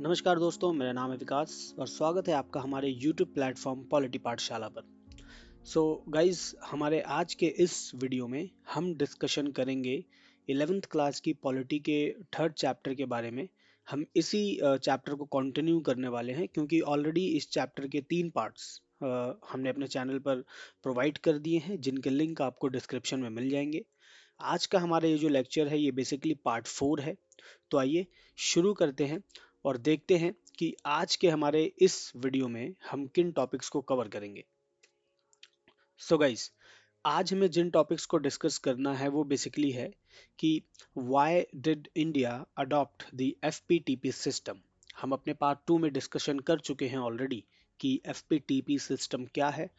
नमस्कार दोस्तों, मेरा नाम है विकास और स्वागत है आपका हमारे YouTube प्लेटफॉर्म पॉलिटी पाठशाला पर। सो गाइस, हमारे आज के इस वीडियो में हम डिस्कशन करेंगे 11th क्लास की पॉलिटी के थर्ड चैप्टर के बारे में। हम इसी चैप्टर को कंटिन्यू करने वाले हैं क्योंकि ऑलरेडी इस चैप्टर के 3 पार्ट्स हमने अपने चैनल पर प्रोवाइड कर दिए हैं, जिनके लिंक आपको डिस्क्रिप्शन में मिल जाएंगे। आज का हमारा ये जो लेक्चर है ये बेसिकली पार्ट 4 है। तो आइए शुरू करते हैं और देखते हैं कि आज के हमारे इस वीडियो में हम किन टॉपिक्स को कवर करेंगे। सो गाइस, आज हमें जिन टॉपिक्स को डिस्कस करना है वो बेसिकली है कि why did India adopt the FPTP system. हम अपने पार्ट 2 में डिस्कशन कर चुके हैं ऑलरेडी कि एफपीटीपी सिस्टम क्या है,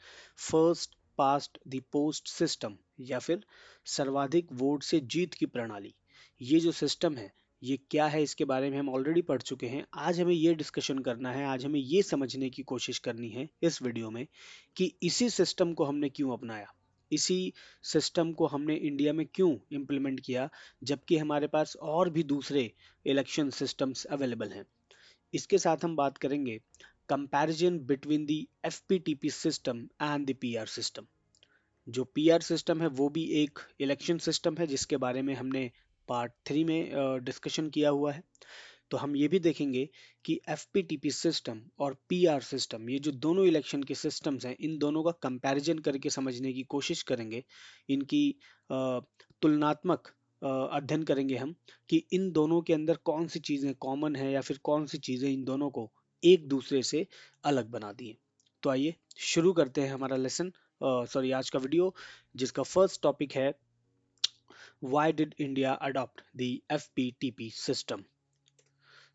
first past the post system या फिर सर्वाधिक वोट से जीत की प्रणाली। ये जो सिस्टम है ये क्या है, इसके बारे में हम ऑलरेडी पढ़ चुके हैं। आज हमें ये डिस्कशन करना है, आज हमें ये समझने की कोशिश करनी है इस वीडियो में कि इसी सिस्टम को हमने क्यों अपनाया, इसी सिस्टम को हमने इंडिया में क्यों इम्प्लीमेंट किया, जबकि हमारे पास और भी दूसरे इलेक्शन सिस्टम्स अवेलेबल हैं। इसके साथ हम बात करेंगे comparison between the FPTP system and the PR system. जो पीआर सिस्टम है वो भी एक इलेक्शन सिस्टम है जिसके बारे में हमने पार्ट 3 में डिस्कशन किया हुआ है। तो हम ये भी देखेंगे कि एफपीटीपी सिस्टम और पीआर सिस्टम, ये जो दोनों इलेक्शन के सिस्टम्स हैं, इन दोनों का कंपैरिजन करके समझने की कोशिश करेंगे। इनकी तुलनात्मक अध्ययन करेंगे हम कि इन दोनों के अंदर कौन सी चीजें कॉमन है या फिर कौन सी चीजें इन दोनों को एक दूसरे से अलग बनाती हैं। तो आइए शुरू करते हैं हमारा लेसन, सॉरी आज का वीडियो, जिसका फर्स्ट टॉपिक है why did India adopt the FPTP system.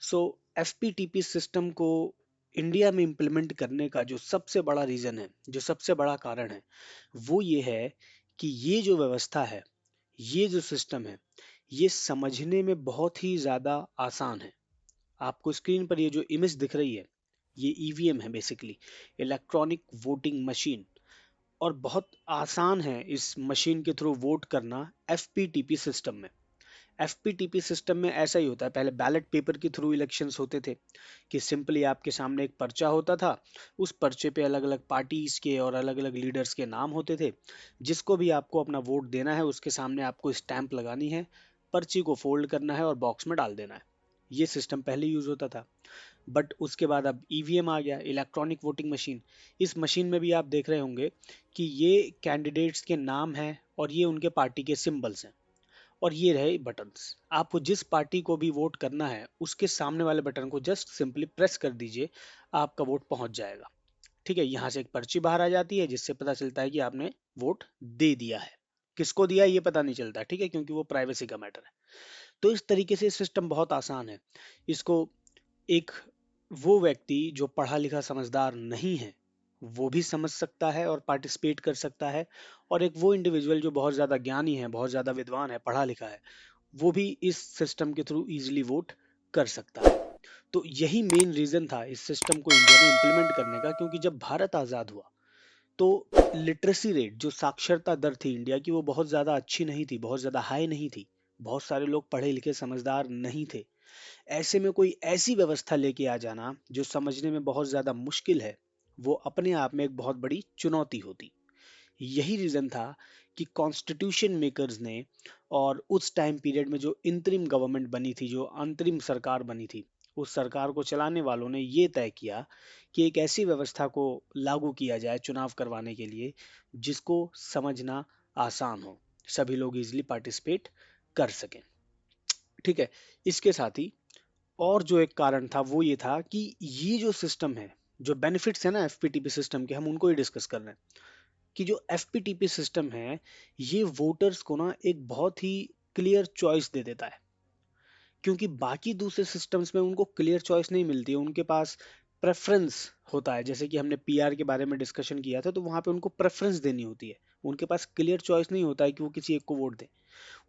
So FPTP system को इंडिया में इम्प्लीमेंट करने का जो सबसे बड़ा रीजन है, जो सबसे बड़ा कारण है, वो ये है कि ये जो व्यवस्था है, ये जो सिस्टम है, ये समझने में बहुत ही ज्यादा आसान है। आपको स्क्रीन पर ये जो इमेज दिख रही है, ये ईवीएम है, बेसिकली इलेक्ट्रॉनिक वोटिंग मशीन। और बहुत आसान है इस मशीन के थ्रू वोट करना एफपीटीपी सिस्टम में। एफपीटीपी सिस्टम में ऐसा ही होता है। पहले बैलेट पेपर के थ्रू इलेक्शंस होते थे कि सिंपली आपके सामने एक पर्चा होता था, उस पर्चे पे अलग अलग पार्टीज के और अलग अलग लीडर्स के नाम होते थे। जिसको भी आपको अपना वोट देना है उसके सामने आपको स्टैंप लगानी है, पर्ची को फोल्ड करना है और बॉक्स में डाल देना है। ये सिस्टम पहले यूज होता था। बट उसके बाद अब ईवीएम आ गया, इलेक्ट्रॉनिक वोटिंग मशीन। इस मशीन में भी आप देख रहे होंगे कि ये कैंडिडेट्स के नाम हैं और ये उनके पार्टी के सिंबल्स हैं और ये रहे बटन्स। आपको जिस पार्टी को भी वोट करना है उसके सामने वाले बटन को जस्ट सिंपली प्रेस कर दीजिए, आपका वोट पहुंच जाएगा। ठीक है, यहाँ से एक पर्ची बाहर आ जाती है जिससे पता चलता है कि आपने वोट दे दिया है। किसको दिया ये पता नहीं चलता, ठीक है, क्योंकि वो प्राइवेसी का मैटर है। तो इस तरीके से सिस्टम बहुत आसान है। इसको एक वो व्यक्ति जो पढ़ा लिखा समझदार नहीं है वो भी समझ सकता है और पार्टिसिपेट कर सकता है, और एक वो इंडिविजुअल जो बहुत ज्यादा ज्ञानी है, बहुत ज्यादा विद्वान है, पढ़ा लिखा है, वो भी इस सिस्टम के थ्रू इजीली वोट कर सकता है। तो यही मेन रीजन था इस सिस्टम को इंडिया में इम्प्लीमेंट करने का, क्योंकि जब भारत आजाद हुआ तो लिटरेसी रेट, जो साक्षरता दर थी इंडिया की, वो बहुत ज्यादा अच्छी नहीं थी, बहुत ज्यादा हाई नहीं थी। बहुत सारे लोग पढ़े लिखे समझदार नहीं थे। ऐसे में कोई ऐसी व्यवस्था लेके आ जाना जो समझने में बहुत ज्यादा मुश्किल है, वो अपने आप में एक बहुत बड़ी चुनौती होती। यही रीजन था कि कॉन्स्टिट्यूशन मेकर्स ने और उस टाइम पीरियड में जो इंतरिम गवर्नमेंट बनी थी, जो अंतरिम सरकार बनी थी, उस सरकार को चलाने वालों ने ये तय किया कि एक ऐसी व्यवस्था को लागू किया जाए चुनाव करवाने के लिए जिसको समझना आसान हो, सभी लोग इजीली पार्टिसिपेट कर सकें। ठीक है, इसके साथ ही और जो एक कारण था वो ये था कि ये जो सिस्टम है, जो बेनिफिट्स है ना एफपीटीपी सिस्टम के, हम उनको ही डिस्कस कर रहे हैं कि जो एफपीटीपी सिस्टम है ये वोटर्स को ना एक बहुत ही क्लियर चॉइस दे देता है। क्योंकि बाकी दूसरे सिस्टम्स में उनको क्लियर चॉइस नहीं मिलती है, उनके पास प्रेफरेंस होता है। जैसे कि हमने पीआर के बारे में डिस्कशन किया था, तो वहां पे उनको प्रेफरेंस देनी होती है। उनके पास क्लियर चॉइस नहीं होता है कि वो किसी एक को वोट दें।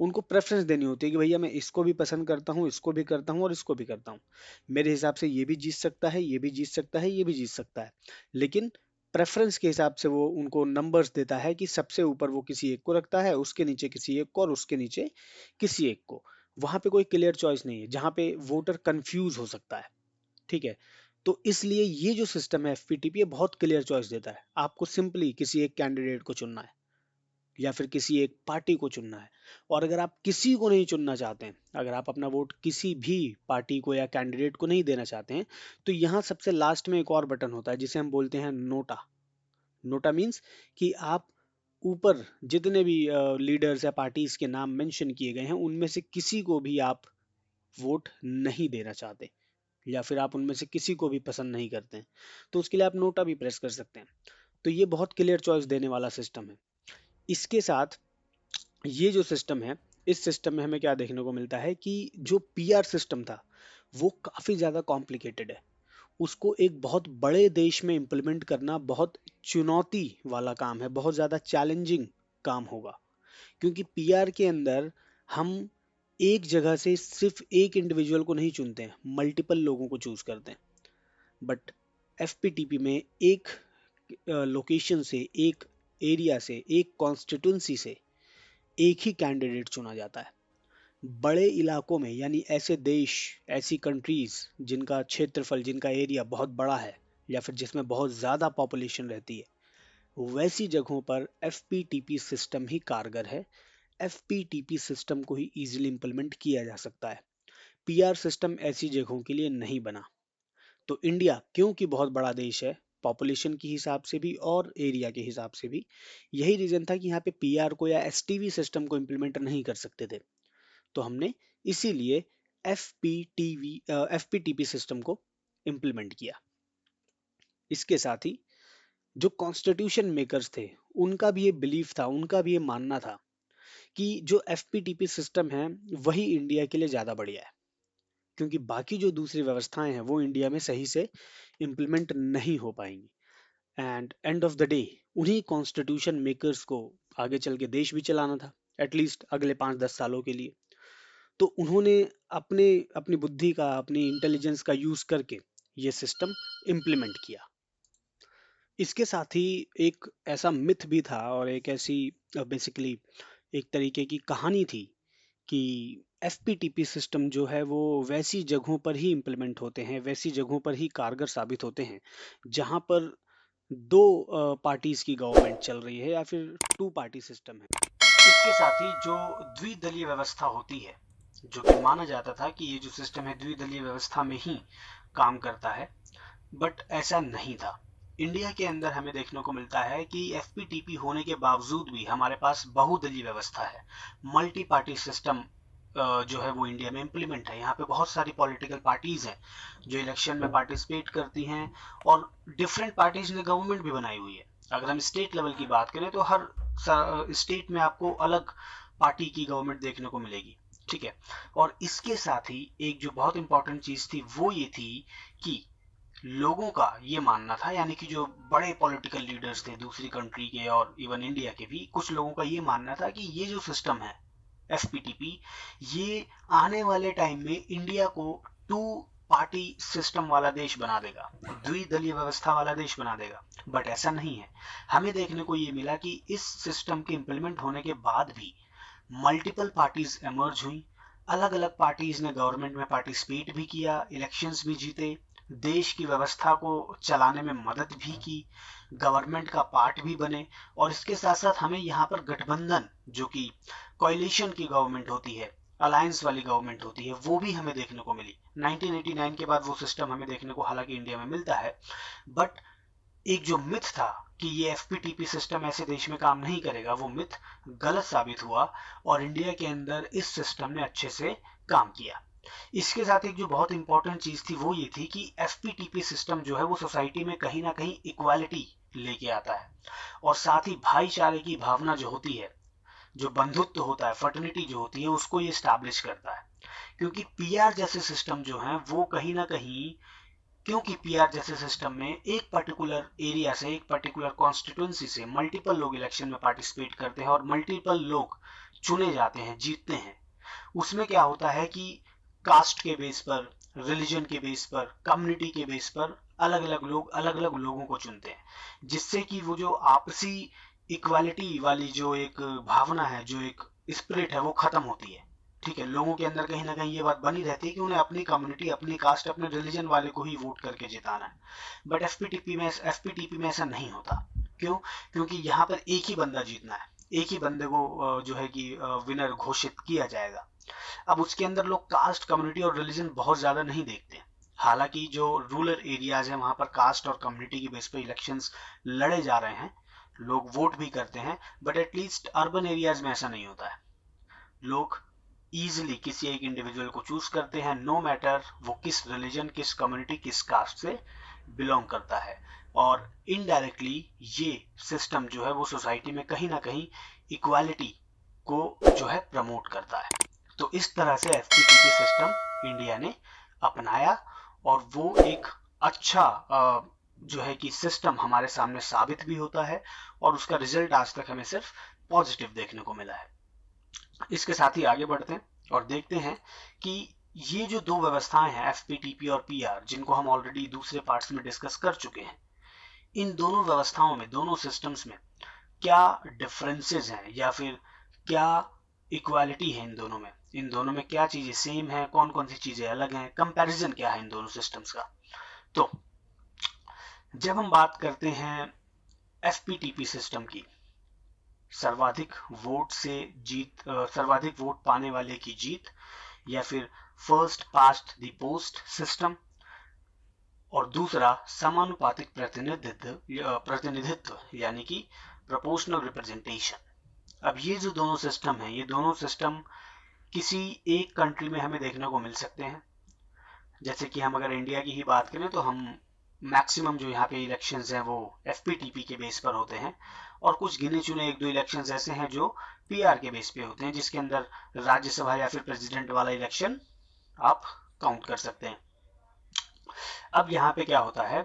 उनको प्रेफरेंस देनी होती है कि भैया मैं इसको भी पसंद करता हूँ, इसको भी करता हूँ और इसको भी करता हूँ। मेरे हिसाब से ये भी जीत सकता है, ये भी जीत सकता है, ये भी जीत सकता है। लेकिन प्रेफरेंस के हिसाब से वो उनको नंबर्स देता है कि सबसे ऊपर वो किसी एक को रखता है, उसके नीचे किसी एक को, और उसके नीचे किसी एक को। वहां पे कोई क्लियर चॉइस नहीं है, जहां पे वोटर कंफ्यूज हो सकता है। ठीक है। तो इसलिए ये जो सिस्टम है एफपीटीपी, ये बहुत क्लियर चॉइस देता है। आपको सिंपली किसी एक कैंडिडेट को चुनना है या फिर किसी एक पार्टी को चुनना है। और अगर आप किसी को नहीं चुनना चाहते हैं, अगर आप अपना वोट किसी भी पार्टी को या कैंडिडेट को नहीं देना चाहते हैं, तो यहाँ सबसे लास्ट में एक और बटन होता है जिसे हम बोलते हैं नोटा। नोटा मीन्स कि आप ऊपर जितने भी लीडर्स या पार्टीज के नाम मेंशन किए गए हैं उनमें से किसी को भी आप वोट नहीं देना चाहते, या फिर आप उनमें से किसी को भी पसंद नहीं करते हैं, तो उसके लिए आप नोटा भी प्रेस कर सकते हैं। तो ये बहुत क्लियर चॉइस देने वाला सिस्टम है। इसके साथ ये जो सिस्टम है, इस सिस्टम में हमें क्या देखने को मिलता है कि जो पीआर सिस्टम था वो काफी ज्यादा कॉम्प्लिकेटेड है। उसको एक बहुत बड़े देश में इम्प्लीमेंट करना बहुत चुनौती वाला काम है, बहुत ज्यादा चैलेंजिंग काम होगा। क्योंकि पीआर के अंदर हम एक जगह से सिर्फ एक इंडिविजुअल को नहीं चुनते हैं, मल्टीपल लोगों को चूज करते हैं। बट एफपीटीपी में एक लोकेशन से, एक एरिया से, एक कॉन्स्टिट्यूंसी से एक ही कैंडिडेट चुना जाता है। बड़े इलाकों में, यानी ऐसे देश, ऐसी कंट्रीज जिनका क्षेत्रफल, जिनका एरिया बहुत बड़ा है या फिर जिसमें बहुत ज़्यादा पॉपुलेशन रहती है, वैसी जगहों पर एफपीटीपी सिस्टम ही कारगर है। एफपीटीपी सिस्टम को ही इजीली इंप्लीमेंट किया जा सकता है। पीआर सिस्टम ऐसी जगहों के लिए नहीं बना। तो इंडिया क्योंकि बहुत बड़ा देश है, पॉपुलेशन के हिसाब से भी और एरिया के हिसाब से भी, यही रीजन था कि यहाँ पे पीआर को या एसटीवी सिस्टम को इम्प्लीमेंट नहीं कर सकते थे। तो हमने इसीलिए एफपीटीपी सिस्टम को इम्प्लीमेंट किया। इसके साथ ही जो कॉन्स्टिट्यूशन मेकर्स थे उनका भी ये बिलीफ था, उनका भी ये मानना था कि जो एफपीटीपी सिस्टम है वही इंडिया के लिए ज़्यादा बढ़िया है। क्योंकि बाकी जो दूसरी व्यवस्थाएं हैं वो इंडिया में सही से इम्प्लीमेंट नहीं हो पाएंगी। And end of the day उन्हीं कॉन्स्टिट्यूशन मेकर्स को आगे चल के देश भी चलाना था, एटलीस्ट अगले 5-10 सालों के लिए। तो उन्होंने अपने अपनी बुद्धि का, अपनी इंटेलिजेंस का यूज करके ये सिस्टम इम्प्लीमेंट किया। इसके साथ ही एक ऐसा मिथ भी था और एक ऐसी बेसिकली एक तरीके की कहानी थी कि एफपीटीपी सिस्टम जो है वो वैसी जगहों पर ही इम्प्लीमेंट होते हैं, वैसी जगहों पर ही कारगर साबित होते हैं जहां पर दो पार्टीज की गवर्नमेंट चल रही है या फिर टू पार्टी सिस्टम है। इसके साथ ही जो द्विदलीय व्यवस्था होती है, जो कि माना जाता था कि ये जो सिस्टम है द्विदलीय व्यवस्था में ही काम करता है, बट ऐसा नहीं था। इंडिया के अंदर हमें देखने को मिलता है कि एफपीटीपी होने के बावजूद भी हमारे पास बहुदलीय व्यवस्था है। मल्टी पार्टी सिस्टम जो है वो इंडिया में इम्प्लीमेंट है। यहाँ पे बहुत सारी पॉलिटिकल पार्टीज हैं जो इलेक्शन में पार्टिसिपेट करती हैं और डिफरेंट पार्टीज ने गवर्नमेंट भी बनाई हुई है। अगर हम स्टेट लेवल की बात करें तो हर स्टेट में आपको अलग पार्टी की गवर्नमेंट देखने को मिलेगी, ठीक है। और इसके साथ ही एक जो बहुत इंपॉर्टेंट चीज थी वो ये थी कि लोगों का ये मानना था, यानी कि जो बड़े पॉलिटिकल लीडर्स थे दूसरी कंट्री के और इवन इंडिया के भी, कुछ लोगों का ये मानना था कि ये जो सिस्टम है एफपीटीपी, ये आने वाले टाइम में इंडिया को टू पार्टी सिस्टम वाला देश बना देगा, द्विदलीय व्यवस्था वाला देश बना देगा। बट ऐसा नहीं है। हमें देखने को ये मिला कि इस सिस्टम के इम्प्लीमेंट होने के बाद भी मल्टीपल पार्टीज एमर्ज हुई। अलग अलग पार्टीज ने गवर्नमेंट में पार्टिसिपेट भी किया, इलेक्शंस भी जीते, देश की व्यवस्था को चलाने में मदद भी की, गवर्नमेंट का पार्ट भी बने। और इसके साथ साथ हमें यहाँ पर गठबंधन, जो कि कोalition की गवर्नमेंट होती है, अलायंस वाली गवर्नमेंट होती है, वो भी हमें देखने को मिली। 1989 के बाद वो सिस्टम हमें देखने को हालांकि इंडिया में मिलता है। बट एक जो मिथ था कि ये एफपीटीपी सिस्टम ऐसे देश में काम नहीं करेगा, वो मिथ गलत साबित हुआ और इंडिया के अंदर इस सिस्टम ने अच्छे से काम किया। इसके साथ एक जो बहुत इंपॉर्टेंट चीज थी वो ये थी कि एफपीटीपी सिस्टम जो है वो सोसाइटी में कहीं ना कहीं इक्वालिटी लेके आता है और साथ ही भाईचारे की भावना जो होती है, जो बंधुत्व होता है, फर्टर्निटी जो होती है, उसको ये स्टैब्लिश करता है। क्योंकि पीआर जैसे सिस्टम जो है वो कहीं ना कहीं, क्योंकि पीआर जैसे सिस्टम में एक पर्टिकुलर एरिया से, एक पर्टिकुलर कॉन्स्टिट्यूंसी से मल्टीपल लोग इलेक्शन में पार्टिसिपेट करते हैं और मल्टीपल लोग चुने जाते हैं, जीतते हैं। उसमें क्या होता है कि कास्ट के बेस पर, रिलीजन के बेस पर, कम्युनिटी के बेस पर अलग अलग लोग अलग अलग लोगों को चुनते हैं, जिससे कि वो जो आपसी इक्वालिटी वाली जो एक भावना है, जो एक स्पिरिट है, वो खत्म होती है, ठीक है, लोगों के अंदर कहीं ना कहीं ये बात बनी रहती है कि उन्हें अपनी कम्युनिटी, अपनी कास्ट, अपने रिलीजन वाले को ही वोट करके जिताना है। बट एफपीटीपी में ऐसा नहीं होता। क्यों? क्योंकि यहाँ पर एक ही बंदा जीतना है, एक ही बंदे को जो है कि विनर घोषित किया जाएगा। अब उसके अंदर लोग कास्ट, कम्युनिटी और रिलीजन बहुत ज्यादा नहीं देखते। हालांकि जो रूरल एरियाज है वहां पर कास्ट और कम्युनिटी की बेस पे इलेक्शंस लड़े जा रहे हैं, लोग वोट भी करते हैं, बट एटलीस्ट अर्बन एरियाज में ऐसा नहीं होता है। लोग इजीली किसी एक इंडिविजुअल को चूज करते हैं, नो मैटर वो किस रिलीजन, किस कम्युनिटी, किस कास्ट से बिलोंग करता है। और इनडायरेक्टली ये सिस्टम जो है वो सोसाइटी में कहीं ना कहीं इक्वालिटी को जो है प्रमोट करता है। तो इस तरह से एफपीटीपी सिस्टम इंडिया ने अपनाया और वो एक अच्छा जो है कि सिस्टम हमारे सामने साबित भी होता है और उसका रिजल्ट आज तक हमें सिर्फ पॉजिटिव देखने को मिला है। इसके साथ ही आगे बढ़ते हैं और देखते हैं कि ये जो दो व्यवस्थाएं हैं एफपीटीपी और पीआर, जिनको हम ऑलरेडी दूसरे पार्ट्स में डिस्कस कर चुके हैं, इन दोनों व्यवस्थाओं में, दोनों सिस्टम्स में क्या डिफरेंसेस हैं या फिर क्या इक्वालिटी है इन दोनों में क्या चीजें सेम है, कौन कौन सी चीजें अलग हैं, कंपैरिजन क्या है इन दोनों सिस्टम्स का। तो जब हम बात करते हैं एफपीटीपी सिस्टम की, सर्वाधिक वोट से जीत, सर्वाधिक वोट पाने वाले की जीत, या फिर first past the post system, और दूसरा समानुपातिक प्रतिनिधित्व यानी कि प्रोपोर्शनल रिप्रेजेंटेशन। अब ये जो दोनों सिस्टम हैं, ये दोनों सिस्टम किसी एक कंट्री में हमें देखने को मिल सकते हैं। जैसे कि हम अगर इंडिया की ही बात करें तो हम मैक्सिमम जो यहाँ पे इलेक्शंस हैं वो एफपीटीपी के बेस पर होते हैं, और कुछ गिने चुने एक दो इलेक्शंस ऐसे हैं जो पीआर के बेस पे होते हैं, जिसके अंदर राज्यसभा या फिर प्रेसिडेंट वाला इलेक्शन आप काउंट कर सकते हैं। अब यहाँ पे क्या होता है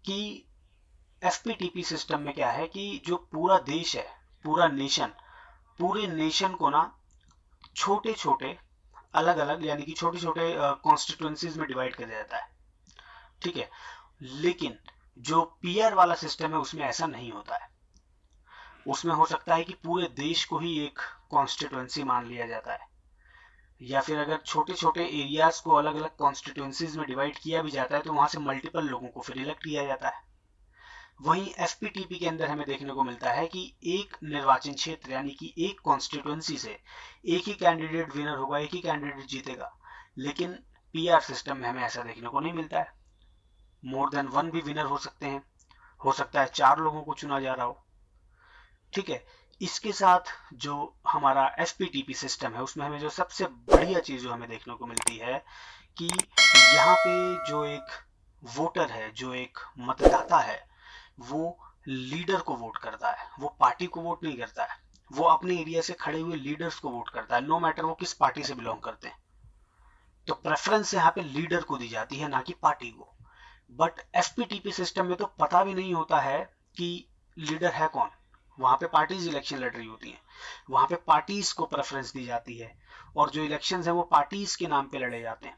कि एफपीटीपी सिस्टम में क्या है कि जो पूरा देश है, पूरा नेशन, पूरे नेशन को ना छोटे छोटे अलग अलग यानी कि छोटे छोटे कॉन्स्टिट्यूएंसीज में डिवाइड कर दिया जाता है। ठीक है, लेकिन जो पीआर वाला सिस्टम है उसमें ऐसा नहीं होता है। उसमें हो सकता है कि पूरे देश को ही एक कॉन्स्टिट्यूएंसी मान लिया जाता है, या फिर अगर छोटे छोटे एरियाज को अलग अलग कॉन्स्टिट्यूएंसीज में डिवाइड किया भी जाता है तो वहां से मल्टीपल लोगों को फिर इलेक्ट किया जाता है। वहीं एफपीटीपी के अंदर हमें देखने को मिलता है कि एक निर्वाचन क्षेत्र यानी कि एक कॉन्स्टिट्यूएंसी से एक ही कैंडिडेट विनर होगा, एक ही कैंडिडेट जीतेगा। लेकिन पीआर सिस्टम में हमें ऐसा देखने को नहीं मिलता है। मोर देन वन भी विनर हो सकते हैं, हो सकता है 4 लोगों को चुना जा रहा हो। ठीक है, इसके साथ जो हमारा एफपीटीपी सिस्टम है उसमें हमें जो सबसे बढ़िया चीज जो हमें देखने को मिलती है कि यहाँ पे जो एक वोटर है, जो एक मतदाता है, वो लीडर को वोट करता है, वो पार्टी को वोट नहीं करता है। वो अपने एरिया से खड़े हुए लीडर्स को वोट करता है, नो मैटर वो किस पार्टी से बिलोंग करते हैं। तो प्रेफरेंस यहाँ पे लीडर को दी जाती है, ना कि पार्टी को। बट एफपीटीपी सिस्टम में तो पता भी नहीं होता है कि लीडर है कौन। वहां पे पार्टीज इलेक्शन लड़ रही होती हैं, वहां पे पार्टीज को प्रेफरेंस दी जाती है, और जो इलेक्शंस हैं वो पार्टीज के नाम पे लड़े जाते हैं।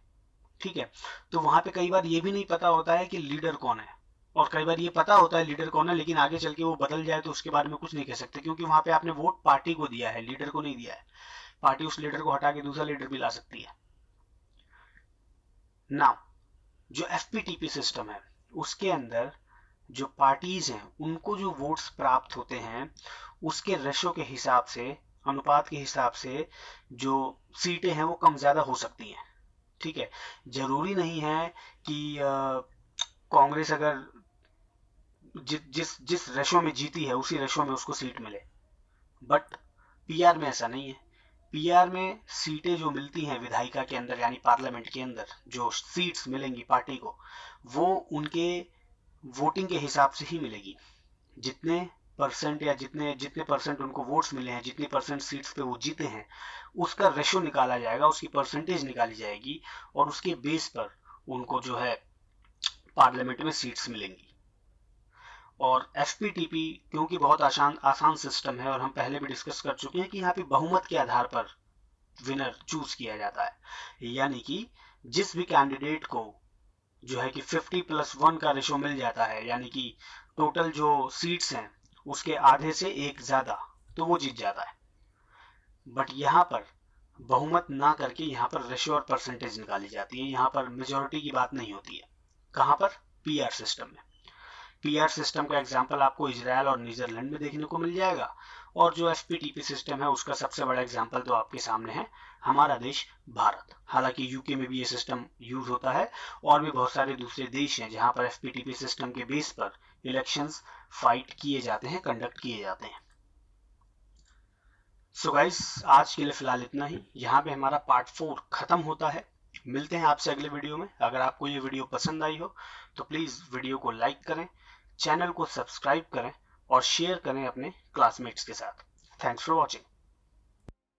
ठीक है, तो वहां पे कई बार ये भी नहीं पता होता है कि लीडर कौन है, और कई बार ये पता होता है लीडर कौन है, लेकिन आगे चल के वो बदल जाए तो उसके बारे में कुछ नहीं कह सकते, क्योंकि वहां पे आपने वोट पार्टी को दिया है, लीडर को नहीं दिया है। पार्टी उस लीडर को हटा के दूसरा लीडर भी ला सकती है। नाउ जो एफपीटीपी सिस्टम है उसके अंदर जो पार्टीज हैं उनको जो वोट्स प्राप्त होते हैं उसके रेशो के हिसाब से, अनुपात के हिसाब से जो सीटें हैं वो कम ज्यादा हो सकती हैं। ठीक है, जरूरी नहीं है कि कांग्रेस अगर जिस रेशो में जीती है उसी रेशो में उसको सीट मिले, बट पीआर में ऐसा नहीं है। पीआर में सीटें जो मिलती हैं विधायिका के अंदर यानी पार्लियामेंट के अंदर, जो सीट्स मिलेंगी पार्टी को, वो उनके वोटिंग के हिसाब से ही मिलेगी। जितने परसेंट या जितने जितने परसेंट उनको वोट्स मिले हैं, जितनी परसेंट सीट्स पे वो जीते हैं, उसका रेशो निकाला जाएगा, उसकी परसेंटेज निकाली जाएगी, और उसके बेस पर उनको जो है पार्लियामेंट में सीट्स मिलेंगी। और एफपीटीपी क्योंकि बहुत आसान सिस्टम है, और हम पहले भी डिस्कस कर चुके हैं कि यहाँ पे बहुमत के आधार पर विनर चूज किया जाता है, यानी कि जिस भी कैंडिडेट को जो है कि 50+1 का रेशो मिल जाता है, यानी कि टोटल जो सीट्स हैं उसके आधे से एक ज्यादा, तो वो जीत जाता है। बट यहाँ पर बहुमत ना करके यहाँ पर रेशियो और परसेंटेज निकाली जाती है। यहाँ पर मेजोरिटी की बात नहीं होती है। कहाँ पर? पीआर सिस्टम में। पीआर सिस्टम का एग्जाम्पल आपको इजराइल और नीदरलैंड में देखने को मिल जाएगा, और जो एफपीटीपी सिस्टम है उसका सबसे बड़ा एग्जाम्पल तो आपके सामने है, हमारा देश भारत। हालांकि यूके में भी ये सिस्टम यूज होता है, और भी बहुत सारे दूसरे देश हैं जहां पर एफपीटीपी सिस्टम के बेस पर इलेक्शंस फाइट किए जाते हैं, कंडक्ट किए जाते हैं। सो गाइस, आज के लिए फिलहाल इतना ही। यहाँ पे हमारा पार्ट 4 खत्म होता है। मिलते हैं आपसे अगले वीडियो में। अगर आपको ये वीडियो पसंद आई हो तो प्लीज वीडियो को लाइक करें, चैनल को सब्सक्राइब करें और शेयर करें अपने क्लासमेट्स के साथ। Thanks for watching.